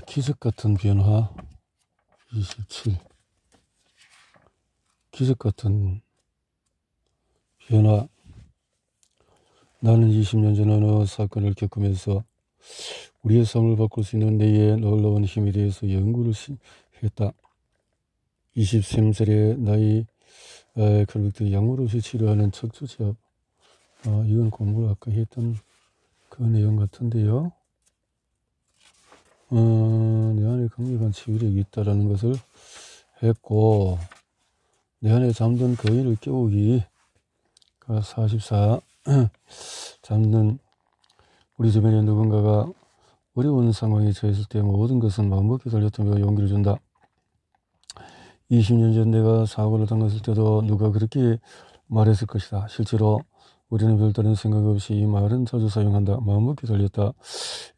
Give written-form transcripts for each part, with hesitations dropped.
기적같은 변화 27. 기적같은 변화. 나는 20년 전 어느 사건을 겪으면서 우리의 삶을 바꿀 수 있는 내의 놀라운 힘에 대해서 연구를 했다. 23살의 나이 결국도 약물 없이 치료하는 척추제압. 이건 공부를 아까 했던 그 내용 같은데요. 내 안에 강력한 치유력이 있다라는 것을 했고, 내 안에 잠든 거인을 깨우기가 44. 잠든 우리 주변에 누군가가 어려운 상황에 처했을 때 모든 것은 마음먹기 달렸다며 용기를 준다. 20년 전 내가 사고를 당했을 때도 누가 그렇게 말했을 것이다. 실제로 우리는 별다른 생각 없이 이 말은 자주 사용한다. 마음먹기 달렸다.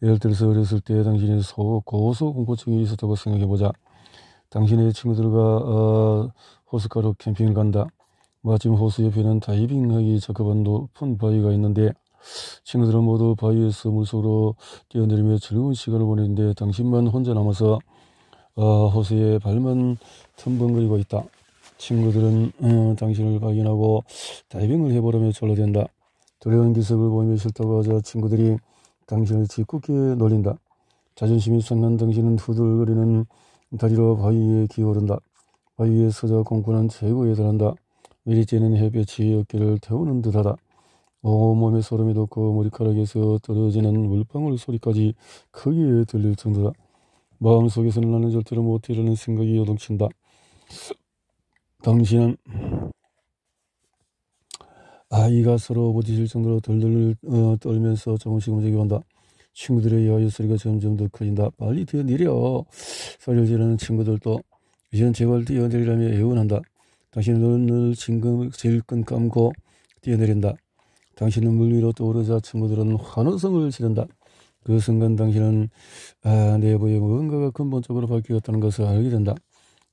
예를 들어서 어렸을 때 당신이 고소공포증이 있었다고 생각해보자. 당신의 친구들과 호숫가로 캠핑을 간다. 마침 호수 옆에는 다이빙하기 적합한 높은 바위가 있는데 친구들은 모두 바위에서 물속으로 뛰어내리며 즐거운 시간을 보내는데 당신만 혼자 남아서 호수에 발만 텀벙거리고 있다. 친구들은 당신을 발견하고 다이빙을 해보려며 졸라댄다. 두려운 기색을 보이며 싫다고 하자 친구들이 당신을 짓궂게 놀린다. 자존심이 상한 당신은 후들거리는 다리로 바위에 기어오른다. 바위에 서자 공포는 최고에 달한다. 미리쬐는 햇볕이 어깨를 태우는 듯하다. 온몸에 소름이 돋고 머리카락에서 떨어지는 물방울 소리까지 크게 들릴 정도다. 마음속에서는 나는 절대로 못해라는 생각이 요동친다. 당신은 아이가 서로 부딪힐 정도로 덜덜 떨면서 조금씩 움직여온다. 친구들의 야유 소리가 점점 더 커진다. 빨리 뛰어내려. 소리를 지르는 친구들도 이젠 제발 뛰어내리라며 애원한다. 당신은 눈을 질끈 감고 뛰어내린다. 당신은 물 위로 떠오르자 친구들은 환호성을 지른다. 그 순간 당신은 내부에 무언가가 근본적으로 바뀌었다는 것을 알게 된다.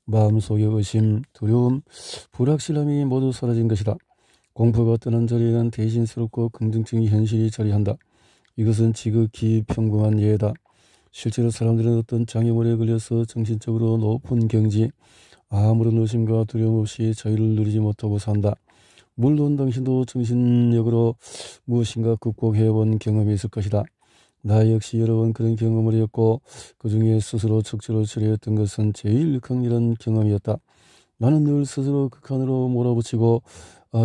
마음속의 의심, 두려움, 불확실함이 모두 사라진 것이다. 공포가 떠난 자리에는 대신스럽고 긍정적인 현실이 자리한다. 이것은 지극히 평범한 예다. 실제로 사람들은 어떤 장애물에 걸려서 정신적으로 높은 경지, 아무런 의심과 두려움 없이 자유를 누리지 못하고 산다. 물론 당신도 정신력으로 무엇인가 극복해본 경험이 있을 것이다. 나 역시 여러 번 그런 경험을 했고 그 중에 스스로 척추를 치료했던 것은 제일 강렬한 경험이었다. 나는 늘 스스로 극한으로 몰아붙이고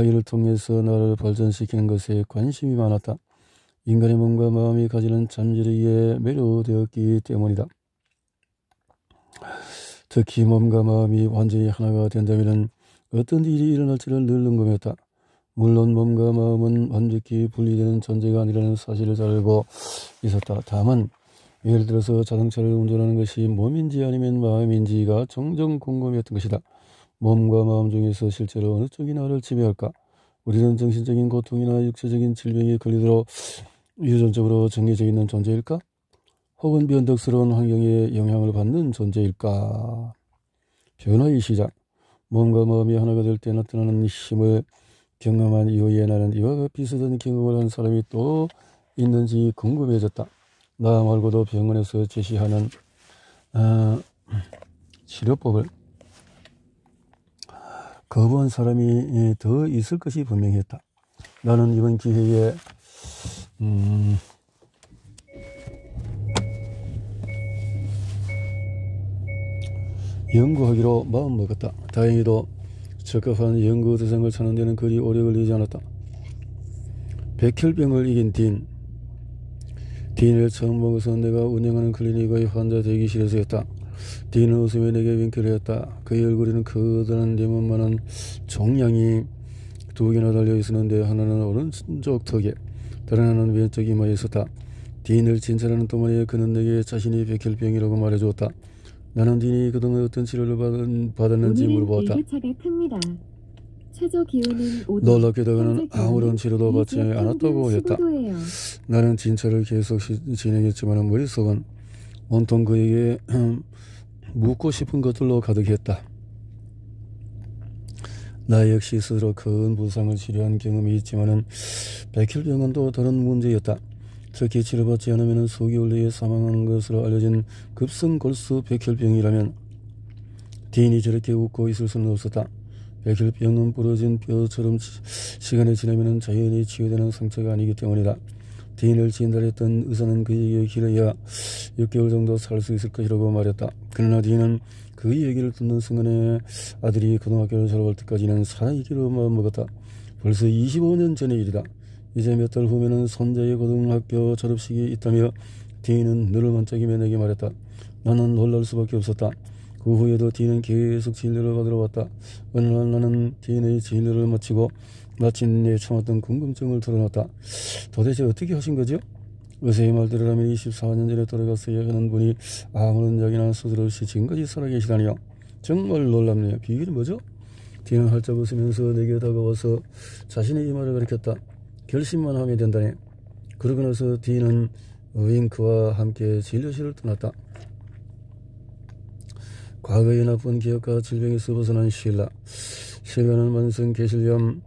이를 통해서 나를 발전시키는 것에 관심이 많았다. 인간의 몸과 마음이 가지는 잠재력에 매료되었기 때문이다. 특히 몸과 마음이 완전히 하나가 된다면 어떤 일이 일어날지를 늘 궁금했다. 물론 몸과 마음은 완벽히 분리되는 존재가 아니라는 사실을 잘 알고 있었다. 다만 예를 들어서 자동차를 운전하는 것이 몸인지 아니면 마음인지가 종종 궁금했던 것이다. 몸과 마음 중에서 실제로 어느 쪽이 나를 지배할까? 우리는 정신적인 고통이나 육체적인 질병에 걸리도록 유전적으로 정해져 있는 존재일까? 혹은 변덕스러운 환경에 영향을 받는 존재일까? 변화의 시작. 몸과 마음이 하나가 될 때 나타나는 힘을 경험한 이후에 나는 이와 비슷한 경험을 한 사람이 또 있는지 궁금해졌다. 나 말고도 병원에서 제시하는 치료법을 거부한 사람이 더 있을 것이 분명했다. 나는 이번 기회에 연구하기로 마음먹었다. 다행히도 적합한 연구 대상을 찾는 데는 그리 오래 걸리지 않았다. 백혈병을 이긴 딘을 처음 먹어서 내가 운영하는 클리닉의 환자 대기실에서였다. 딘은 웃으며 내게 윙크를 했다. 그의 얼굴에는 커다란 레몬만한 종양이 2개나 달려있었는데 하나는 오른쪽 턱에 다른 하나는 왼쪽 이마에 있었다. 딘을 진찰하는 동안에 그는 내게 자신이 백혈병이라고 말해주었다. 나는 딘이 그동안 어떤 치료를 받았는지 물어보았다. 놀랍게도 그는 아무런 치료도 받지 않았다고 했다. 나는 진찰을 계속 진행했지만 머릿속은 온통 그에게 묻고 싶은 것들로 가득했다. 나 역시 스스로 큰 부상을 치료한 경험이 있지만 백혈병은 또 다른 문제였다. 특히 치료받지 않으면 수개월 내에 사망하는 것으로 알려진 급성골수 백혈병이라면 디인이 저렇게 웃고 있을 수는 없었다. 백혈병은 부러진 뼈처럼 시간이 지나면 자연히 치유되는 상처가 아니기 때문이다. 디인을 진단했던 의사는 그에게 길어야 6개월 정도 살 수 있을 것이라고 말했다. 그러나 디인은 그 얘기를 듣는 순간에 아들이 고등학교를 졸업할 때까지는 살아있기로 마음먹었다. 벌써 25년 전의 일이다. 이제 몇 달 후면은 손자의 고등학교 졸업식이 있다며 디인은 눈을 반짝이며 내게 말했다. 나는 놀랄 수밖에 없었다. 그 후에도 디인은 계속 진료를 받으러 왔다. 어느 날 나는 디인의 진료를 마치고 마침내 참았던 궁금증을 털어놨다. 도대체 어떻게 하신 거죠? 의사의 말대로라면 24년 전에 돌아갔어야 하는 분이 아무런 약이나 수술 없이 지금까지 살아계시다니요. 정말 놀랍네요. 비결이 뭐죠? 디인은 활짝 웃으면서 내게 다가와서 자신의 이마를 가리켰다. 결심만 하면 된다네. 그러고 나서 디인은 윙크와 함께 진료실을 떠났다. 과거의 나쁜 기억과 질병에서 벗어난 신라는 만성 개실염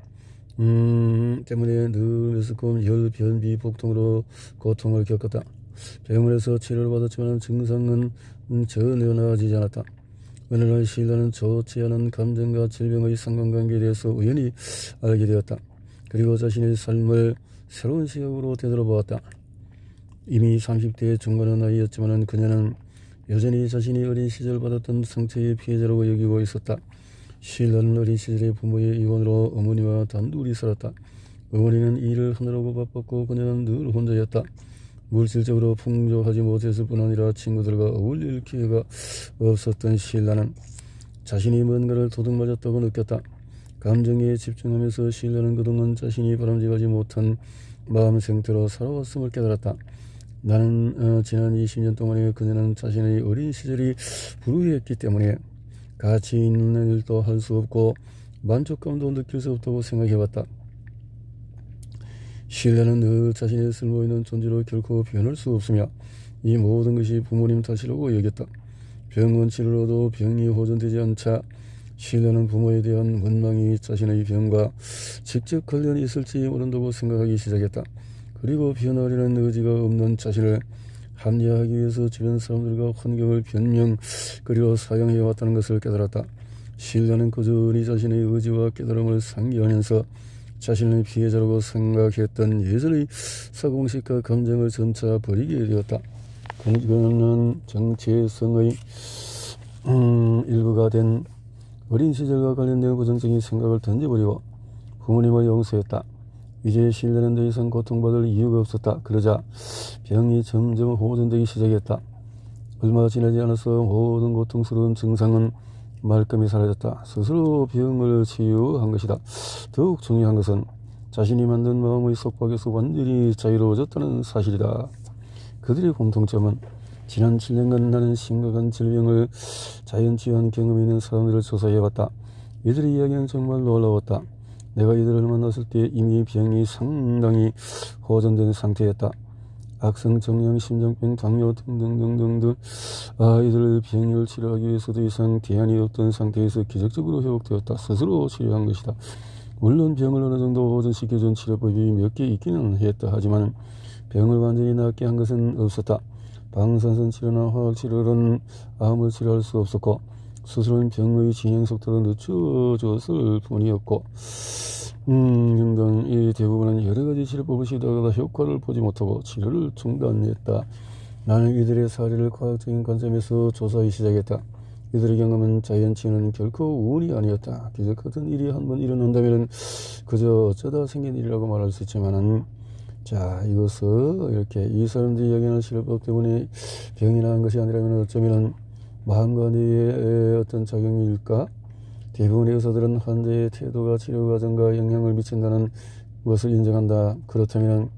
때문에 늘 메스꺼움, 열, 변비, 복통으로 고통을 겪었다. 병원에서 치료를 받았지만 증상은 전혀 나아지지 않았다. 어느 날 신라는 좋지 않은 감정과 질병의 상관관계에 대해서 우연히 알게 되었다. 그리고 자신의 삶을 새로운 시각으로 되돌아보았다. 이미 30대 중반의 나이였지만 그녀는 여전히 자신이 어린 시절 받았던 상처의 피해자라고 여기고 있었다. 신라는 어린 시절에 부모의 이혼으로 어머니와 단둘이 살았다. 어머니는 일을 하느라고 바빴고 그녀는 늘 혼자였다. 물질적으로 풍족하지 못했을 뿐 아니라 친구들과 어울릴 기회가 없었던 신라는 자신이 뭔가를 도둑맞았다고 느꼈다. 감정에 집중하면서 신라는 그동안 자신이 바람직하지 못한 마음 상태로 살아왔음을 깨달았다. 나는 지난 20년 동안에 그녀는 자신의 어린 시절이 불우했기 때문에 가치 있는 일도 할 수 없고 만족감도 느낄 수 없다고 생각해왔다. 신라는 늘 자신의 쓸모있는 존재로 결코 변할 수 없으며 이 모든 것이 부모님 탓이라고 여겼다. 병원 치료로도 병이 호전되지 않자 신라는 부모에 대한 원망이 자신의 병과 직접 관련이 있을지 모른다고 생각하기 시작했다. 그리고 변하려는 의지가 없는 자신을 합리화하기 위해서 주변 사람들과 환경을 변명 그리고 사용해왔다는 것을 깨달았다. 신라는 꾸준히 자신의 의지와 깨달음을 상기하면서 자신의 피해자라고 생각했던 예전의 사고공식과 감정을 점차 버리게 되었다. 그는 정체성의 일부가 된 어린 시절과 관련된 부정적인 생각을 던져버리고 부모님을 용서했다. 이제 신라는 더 이상 고통받을 이유가 없었다. 그러자 병이 점점 호전되기 시작했다. 얼마 지나지 않아서 모든 고통스러운 증상은 말끔히 사라졌다. 스스로 병을 치유한 것이다. 더욱 중요한 것은 자신이 만든 마음의 속박에서 완전히 자유로워졌다는 사실이다. 그들의 공통점은 지난 7년간 나는 심각한 질병을 자연치유한 경험이 있는 사람들을 조사해봤다. 이들의 이야기는 정말 놀라웠다. 내가 이들을 만났을 때 이미 병이 상당히 호전된 상태였다. 악성 정량, 심장병, 당뇨 등등등등등 이들 병을 치료하기 위해서 더 이상 대안이 없던 상태에서 기적적으로 회복되었다. 스스로 치료한 것이다. 물론 병을 어느 정도 호전시켜준 치료법이 몇 개 있기는 했다. 하지만 병을 완전히 낫게 한 것은 없었다. 방사선 치료나 화학 치료로는 암을 치료할 수 없었고 수술은 병의 진행 속도를 늦춰줬을 뿐이었고 등등 이 대부분은 여러가지 치료법을 시도하다가 효과를 보지 못하고 치료를 중단했다. 나는 이들의 사례를 과학적인 관점에서 조사하기 시작했다. 이들의 경험은 자연치유는 결코 운이 아니었다. 기적 같은 일이 한번 일어난다면 그저 어쩌다 생긴 일이라고 말할 수 있지만은 자 이것을 이렇게 이 사람들이 이야기하는 치료법 때문에 병이 나은 것이 아니라면 어쩌면 마음과 뇌의 어떤 작용일까? 대부분의 의사들은 환자의 태도가 치료 과정과 영향을 미친다는 것을 인정한다. 그렇다면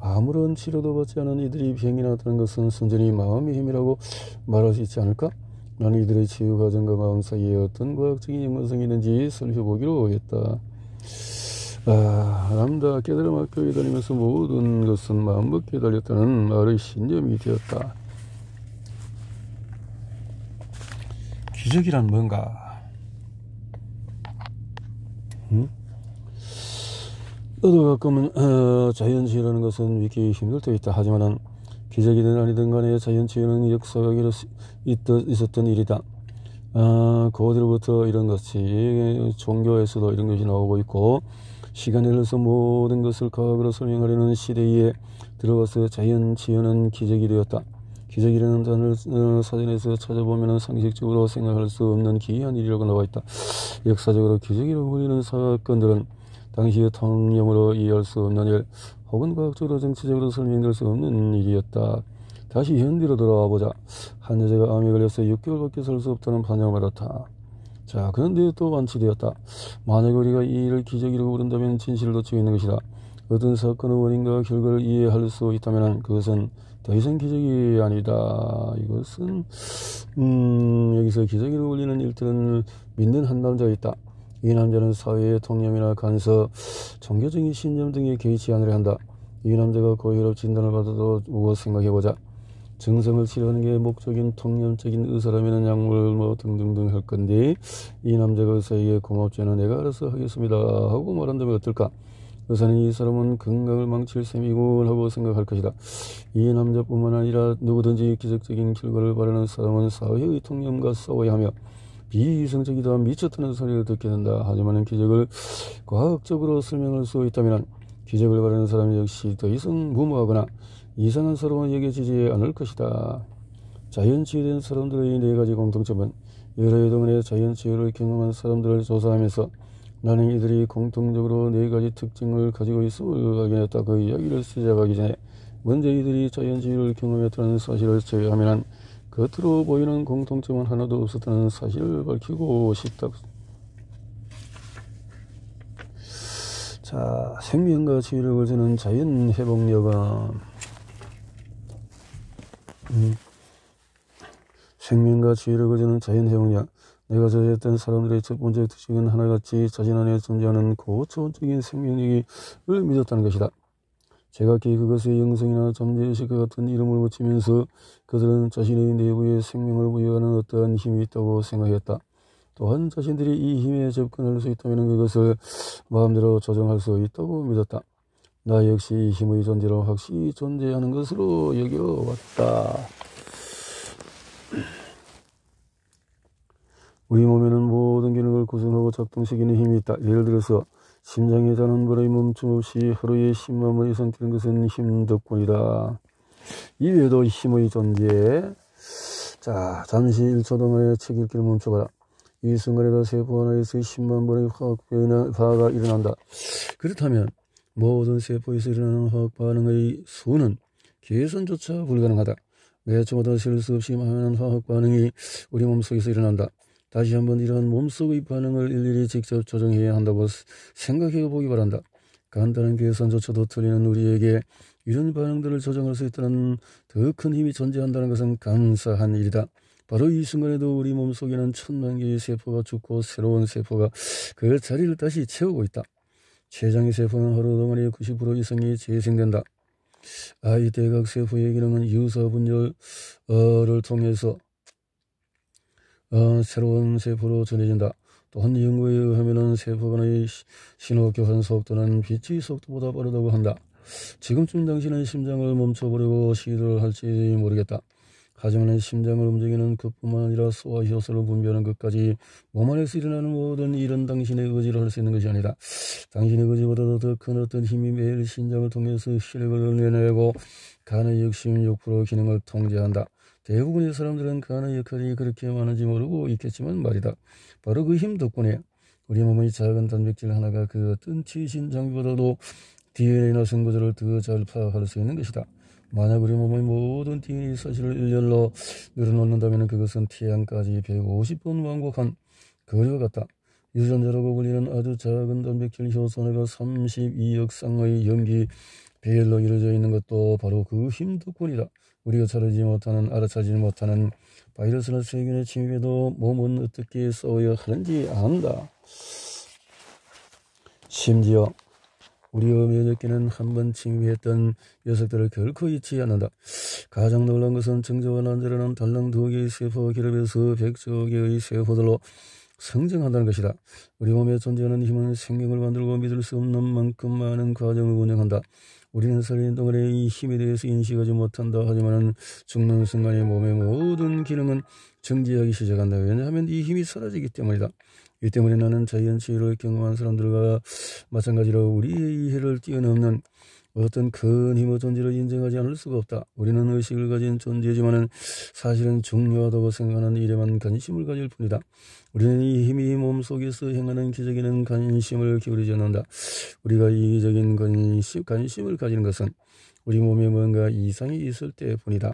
아무런 치료도 받지 않은 이들이 병이 났다는 것은 순전히 마음의 힘이라고 말할 수 있지 않을까? 나는 이들의 치유 과정과 마음 사이에 어떤 과학적인 연관성이 있는지 살펴보기로 했다. 남다 깨달음 학교에 다니면서 모든 것은 마음먹기에 달렸다는 말의 신념이 되었다. 기적이란 뭔가? 너도 가끔은 자연치유라는 것은 믿기 힘들 때 있다. 하지만은 기적이든 아니든 간에 자연치유는 역사가 있었던 일이다. 고대로부터 이런 것이 종교에서도 이런 것이 나오고 있고, 시간이 흘러서 모든 것을 과학으로 설명하려는 시대에 들어와서 자연치유는 기적이 되었다. 기적이라는 단어를 사전에서 찾아보면 상식적으로 생각할 수 없는 기이한 일이라고 나와 있다. 역사적으로 기적이라고 불리는 사건들은 당시의 통념으로 이해할 수 없는 일, 혹은 과학적으로 정치적으로 설명될 수 없는 일이었다. 다시 현대로 돌아와 보자. 한 여자가 암에 걸려서 6개월밖에 살 수 없다는 판정을 받았다. 자, 그런데 또 완치되었다. 만약 우리가 이 일을 기적이라고 부른다면 진실을 놓치고 있는 것이다. 어떤 사건의 원인과 결과를 이해할 수 있다면 그것은 더 이상 기적이 아니다. 이것은 여기서 기적이라고 불리는 일들은 믿는 한 남자가 있다. 이 남자는 사회의 통념이나 간섭, 종교적인 신념 등에 개의치 않으려 한다. 이 남자가 고혈압 진단을 받아도 보고 생각해보자. 증상을 치료하는 게 목적인 통념적인 의사라면 약물 등등등 할 건데, 이 남자가 의사에게 고맙지 않아 내가 알아서 하겠습니다 하고 말한다면 어떨까? 의사는 이 사람은 건강을 망칠 셈이군 하고 생각할 것이다. 이 남자뿐만 아니라 누구든지 기적적인 결과를 바라는 사람은 사회의 통념과 싸워야 하며 비이성적이다 미쳤다는 소리를 듣게 된다. 하지만 기적을 과학적으로 설명할 수 있다면 기적을 바라는 사람 역시 더 이상 무모하거나 이상한 사람은 여겨지지 않을 것이다. 자연치유된 사람들의 4가지 공통점은 여러 해 동안의 자연치유를 경험한 사람들을 조사하면서 나는 이들이 공통적으로 4가지 특징을 가지고 있음을 발견했다. 그 이야기를 시작하기 전에 먼저 이들이 자연치유를 경험했다는 사실을 제외하면 겉으로 보이는 공통점은 하나도 없었다는 사실을 밝히고 싶다. 자, 생명과 치유력을 주는 자연 회복력은 생명과 치유력을 주는 자연 회복력. 내가 저지했던 사람들의 첫 번째 특징은 하나같이 자신 안에 존재하는 고차원적인 생명력을 믿었다는 것이다. 제각기 그것의 영성이나 잠재의식과 같은 이름을 붙이면서 그들은 자신의 내부에 생명을 부여하는 어떠한 힘이 있다고 생각했다. 또한 자신들이 이 힘에 접근할 수 있다면 그것을 마음대로 조정할 수 있다고 믿었다. 나 역시 이 힘의 존재로 확실히 존재하는 것으로 여겨왔다. 우리 몸에는 모든 기능을 구성하고 작동시키는 힘이 있다. 예를 들어서 심장의 자는벌의 멈춤 없이 하루에 10만 번 이상 뛰는 것은 힘 덕분이다. 이외에도 힘의 존재. 자, 잠시 1초 동안의 책 읽기를 멈춰봐라. 이 순간에도 세포 하나에서 10만 번의 화학가 일어난다. 그렇다면 모든 세포에서 일어나는 화학 반응의 수는 계산조차 불가능하다. 매 초마다 셀 수 없이 많은 화학 반응이 우리 몸속에서 일어난다. 다시 한번 이러한 몸속의 반응을 일일이 직접 조정해야 한다고 생각해 보기 바란다. 간단한 계산조차도 틀리는 우리에게 이런 반응들을 조정할 수 있다는 더 큰 힘이 존재한다는 것은 감사한 일이다. 바로 이 순간에도 우리 몸속에는 1000만 개의 세포가 죽고 새로운 세포가 그 자리를 다시 채우고 있다. 췌장의 세포는 하루 동안에 90% 이상이 재생된다. 아이 대각 세포의 기능은 유사분열을 통해서 새로운 세포로 전해진다. 또한 연구에 의하면 세포 간의 신호 교환 속도는 빛의 속도보다 빠르다고 한다. 지금쯤 당신은 심장을 멈춰보려고 시도를 할지 모르겠다. 하지만 심장을 움직이는 것뿐만 아니라 소화 효소를 분비하는 것까지 몸 안에서 일어나는 모든 일은 당신의 의지로 할 수 있는 것이 아니다. 당신의 의지보다도 더 큰 어떤 힘이 매일 심장을 통해서 혈액을 내내고 간의 66% 기능을 통제한다. 대부분의 사람들은 간의 역할이 그렇게 많은지 모르고 있겠지만 말이다. 바로 그 힘 덕분에 우리 몸의 작은 단백질 하나가 그 어떤 최신 장비보다도 DNA나 선거제를 더 잘 파악할 수 있는 것이다. 만약 우리 몸의 모든 DNA 사실을 일렬로 늘어놓는다면 그것은 태양까지 150번 왕복한 거리와 같다. 유전자라고 불리는 아주 작은 단백질 효소가 32억 쌍의 염기 배열로 이루어져 있는 것도 바로 그 힘 덕분이다. 우리가 알아차지 못하는 바이러스나 세균의 침입에도 몸은 어떻게 싸워야 하는지 안다. 심지어 우리의 면역계는 한번 침입했던 녀석들을 결코 잊지 않는다. 가장 놀라운 것은 정자와 난자라는 달랑 2개의 세포가 결합해서 100조 개의 세포들로 성장한다는 것이다. 우리 몸에 존재하는 힘은 생명을 만들고 믿을 수 없는 만큼 많은 과정을 운영한다. 우리는 살인 동안에 이 힘에 대해서 인식하지 못한다. 하지만 죽는 순간에 몸의 모든 기능은 정지하기 시작한다. 왜냐하면 이 힘이 사라지기 때문이다. 이 때문에 나는 자연치유를 경험한 사람들과 마찬가지로 우리의 이해를 뛰어넘는 어떤 큰 힘의 존재를 인정하지 않을 수가 없다. 우리는 의식을 가진 존재지만 사실은 중요하다고 생각하는 일에만 관심을 가질 뿐이다. 우리는 이 힘이 몸속에서 행하는 기적에는 관심을 기울이지 않는다. 우리가 이기적인 관심을 가지는 것은 우리 몸에 뭔가 이상이 있을 때뿐이다.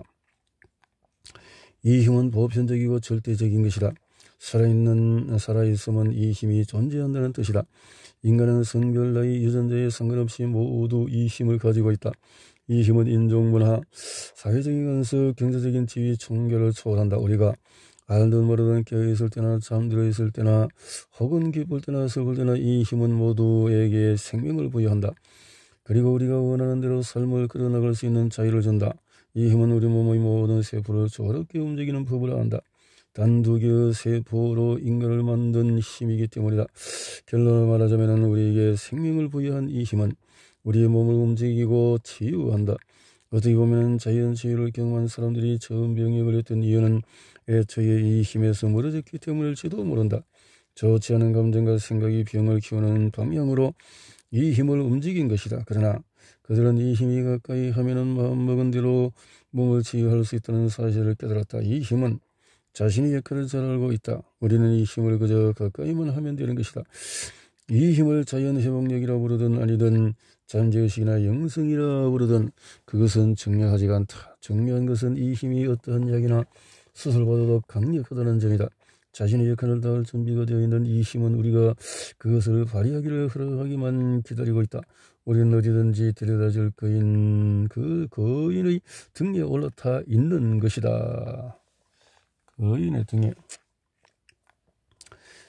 이 힘은 보편적이고 절대적인 것이다. 살아있음은 이 힘이 존재한다는 뜻이다. 인간은 성별, 나이, 유전자에 상관없이 모두 이 힘을 가지고 있다. 이 힘은 인종, 문화, 사회적인 건설, 경제적인 지위, 종교를 초월한다. 우리가 알든 모르든 깨어있을 때나 잠들어 있을 때나 혹은 기쁠 때나 슬플 때나 이 힘은 모두에게 생명을 부여한다. 그리고 우리가 원하는 대로 삶을 끌어나갈 수 있는 자유를 준다. 이 힘은 우리 몸의 모든 세포를 조화롭게 움직이는 법을 안다. 단 2개의 세포로 인간을 만든 힘이기 때문이다. 결론을 말하자면 우리에게 생명을 부여한 이 힘은 우리의 몸을 움직이고 치유한다. 어떻게 보면 자연치유를 경험한 사람들이 처음 병에 걸렸던 이유는 애초에 이 힘에서 멀어졌기 때문일지도 모른다. 좋지 않은 감정과 생각이 병을 키우는 방향으로 이 힘을 움직인 것이다. 그러나 그들은 이 힘이 가까이 하면은 마음먹은 대로 몸을 치유할 수 있다는 사실을 깨달았다. 이 힘은 자신의 역할을 잘 알고 있다. 우리는 이 힘을 그저 가까이만 하면 되는 것이다. 이 힘을 자연회복력이라 부르든 아니든 잠재의식이나 영성이라 부르든 그것은 중요하지가 않다. 중요한 것은 이 힘이 어떠한 약이나 수술보다도 강력하다는 점이다. 자신의 역할을 다할 준비가 되어 있는 이 힘은 우리가 그것을 발휘하기를 허락하기만 기다리고 있다. 우리는 어디든지 데려다줄 그 거인의 등에 올라타 있는 것이다. 거인의 등에.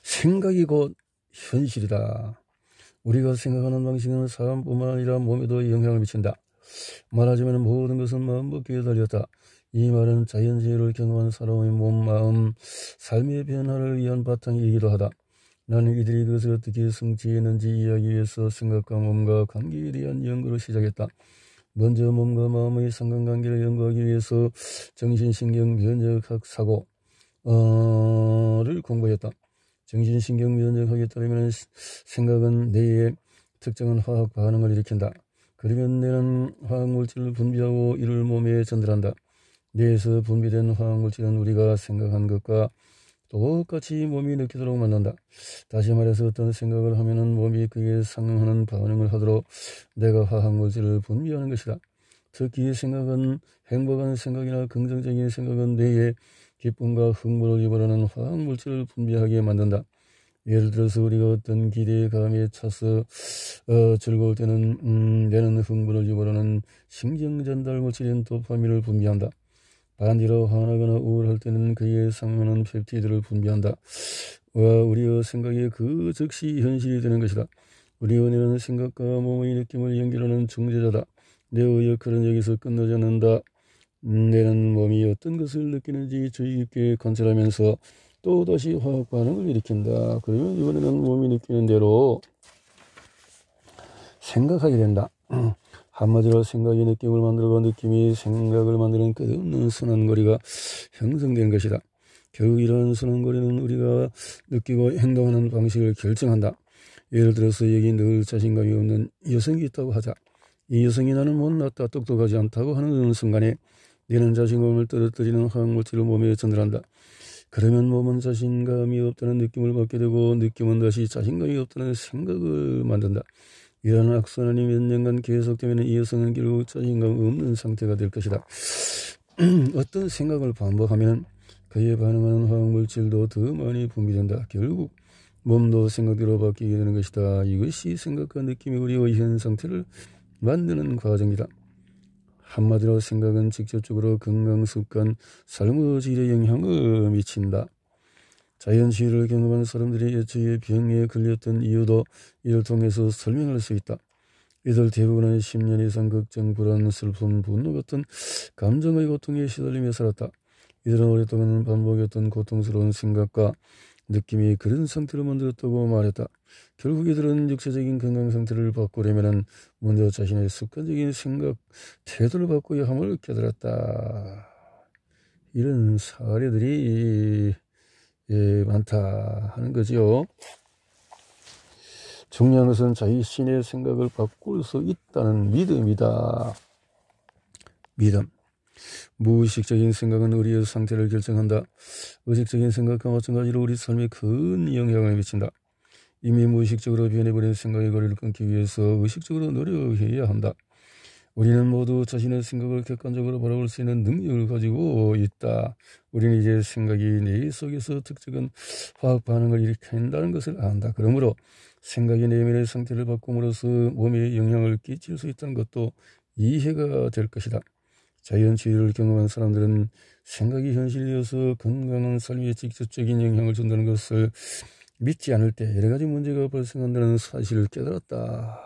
생각이 곧 현실이다. 우리가 생각하는 방식은 사람뿐만 아니라 몸에도 영향을 미친다. 말하자면 모든 것은 마음먹기에 달렸다. 이 말은 자연재해를 경험한 사람의 몸, 마음, 삶의 변화를 위한 바탕이기도 하다. 나는 이들이 그것을 어떻게 성취했는지 이해하기 위해서 생각과 몸과 관계에 대한 연구를 시작했다. 먼저 몸과 마음의 상관관계를 연구하기 위해서 정신신경 면역학 사고를 공부했다. 정신신경 면역학에 따르면 생각은 뇌의 특정한 화학 반응을 일으킨다. 그러면 뇌는 화학물질을 분비하고 이를 몸에 전달한다. 뇌에서 분비된 화학물질은 우리가 생각한 것과 똑같이 몸이 느끼도록 만든다. 다시 말해서 어떤 생각을 하면은 몸이 그에 상응하는 반응을 하도록 뇌가 화학물질을 분비하는 것이다. 특히 생각은 행복한 생각이나 긍정적인 생각은 뇌에 기쁨과 흥분을 유발하는 화학물질을 분비하게 만든다. 예를 들어서 우리가 어떤 기대의 감에 차서 즐거울 때는 뇌는 흥분을 유발하는 신경전달 물질인 도파민을 분비한다. 반대로 화나거나 우울할 때는 그에 상응하는 펩티드를 분비한다. 우리의 생각이 그 즉시 현실이 되는 것이다. 우리의 뇌는 생각과 몸의 느낌을 연결하는 중재자다. 뇌의 역할은 여기서 끝나지 않는다. 뇌는 몸이 어떤 것을 느끼는지 주의 깊게 관찰하면서 또다시 화학 반응을 일으킨다. 그러면 이번에는 몸이 느끼는 대로 생각하게 된다. 한마디로 생각이 느낌을 만들고 느낌이 생각을 만드는 끝없는 순환고리가 형성된 것이다. 결국 이러한 순환고리는 우리가 느끼고 행동하는 방식을 결정한다. 예를 들어서 여기 늘 자신감이 없는 여성이 있다고 하자. 이 여성이 나는 못났다, 똑똑하지 않다고 하는 순간에 뇌는 자신감을 떨어뜨리는 화학물질을 몸에 전달한다. 그러면 몸은 자신감이 없다는 느낌을 받게 되고 느낌은 다시 자신감이 없다는 생각을 만든다. 이러한 악순환이 몇 년간 계속되면 이 여성은 결국 자신감 없는 상태가 될 것이다. 어떤 생각을 반복하면 그에 반응하는 화학물질도 더 많이 분비된다. 결국 몸도 생각대로 바뀌게 되는 것이다. 이것이 생각과 느낌이 우리의 현 상태를 만드는 과정이다. 한마디로 생각은 직접적으로 건강, 습관, 삶의 질에 영향을 미친다. 자연치유를 경험한 사람들이 애초에 병에 걸렸던 이유도 이를 통해서 설명할 수 있다. 이들 대부분은 10년 이상 걱정, 불안, 슬픔, 분노 같은 감정의 고통에 시달리며 살았다. 이들은 오랫동안 반복했던 고통스러운 생각과 느낌이 그런 상태로 만들었다고 말했다. 결국 이들은 육체적인 건강 상태를 바꾸려면 먼저 자신의 습관적인 생각, 태도를 바꿔야 함을 깨달았다. 이런 사례들이 많다 하는 거죠. 중요한 것은 자신의 생각을 바꿀 수 있다는 믿음이다. 믿음. 무의식적인 생각은 우리의 상태를 결정한다. 의식적인 생각과 마찬가지로 우리 삶에 큰 영향을 미친다. 이미 무의식적으로 변해버린 생각의 거리를 끊기 위해서 의식적으로 노력해야 한다. 우리는 모두 자신의 생각을 객관적으로 바라볼 수 있는 능력을 가지고 있다. 우리는 이제 생각이 뇌 속에서 특정한 화학 반응을 일으킨다는 것을 안다. 그러므로 생각이 내면의 상태를 바꿈으로써 몸에 영향을 끼칠 수 있다는 것도 이해가 될 것이다. 자연치유를 경험한 사람들은 생각이 현실이어서 건강한 삶에 직접적인 영향을 준다는 것을 믿지 않을 때 여러 가지 문제가 발생한다는 사실을 깨달았다.